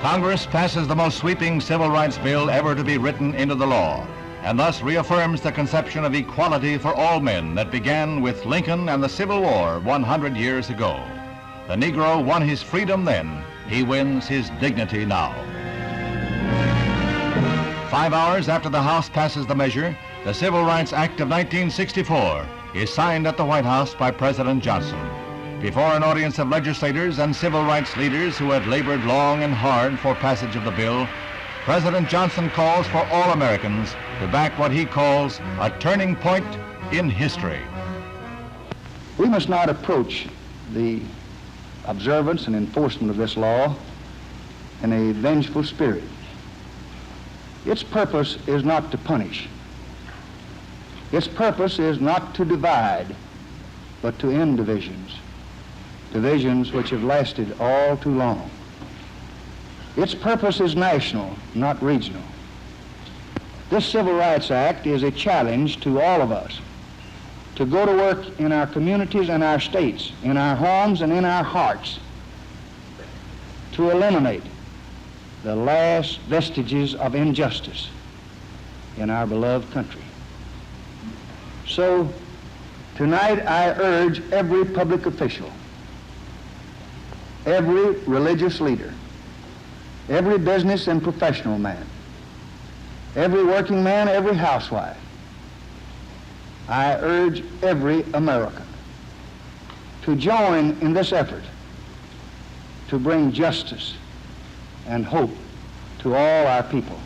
Congress passes the most sweeping civil rights bill ever to be written into the law, and thus reaffirms the conception of equality for all men that began with Lincoln and the Civil War 100 years ago. The Negro won his freedom then. He wins his dignity now. 5 hours after the House passes the measure, the Civil Rights Act of 1964 is signed at the White House by President Johnson. Before an audience of legislators and civil rights leaders who had labored long and hard for passage of the bill, President Johnson calls for all Americans to back what he calls a turning point in history. We must not approach the observance and enforcement of this law in a vengeful spirit. Its purpose is not to punish. Its purpose is not to divide, but to end divisions, divisions which have lasted all too long. Its purpose is national, not regional. This Civil Rights Act is a challenge to all of us to go to work in our communities and our states, in our homes and in our hearts, to eliminate the last vestiges of injustice in our beloved country. So tonight I urge every public official, every religious leader, every business and professional man, every working man, every housewife, I urge every American to join in this effort to bring justice and hope to all our people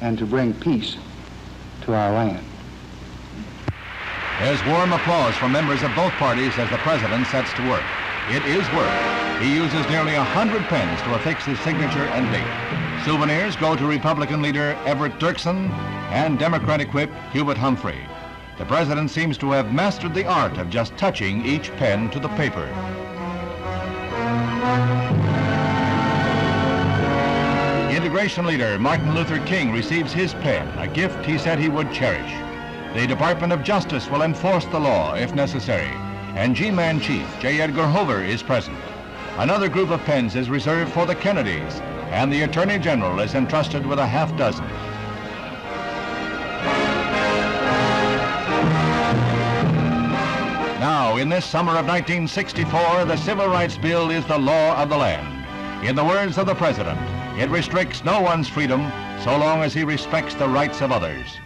and to bring peace to our land. There's warm applause from members of both parties as the president sets to work. It is work. He uses nearly 100 pens to affix his signature and date. Souvenirs go to Republican leader Everett Dirksen and Democratic whip Hubert Humphrey. The president seems to have mastered the art of just touching each pen to the paper. Integration leader Martin Luther King receives his pen, a gift he said he would cherish. The Department of Justice will enforce the law if necessary, and G-Man Chief J. Edgar Hoover is present. Another group of pens is reserved for the Kennedys, and the Attorney General is entrusted with a half dozen. Now, in this summer of 1964, the Civil Rights Bill is the law of the land. In the words of the President, it restricts no one's freedom so long as he respects the rights of others.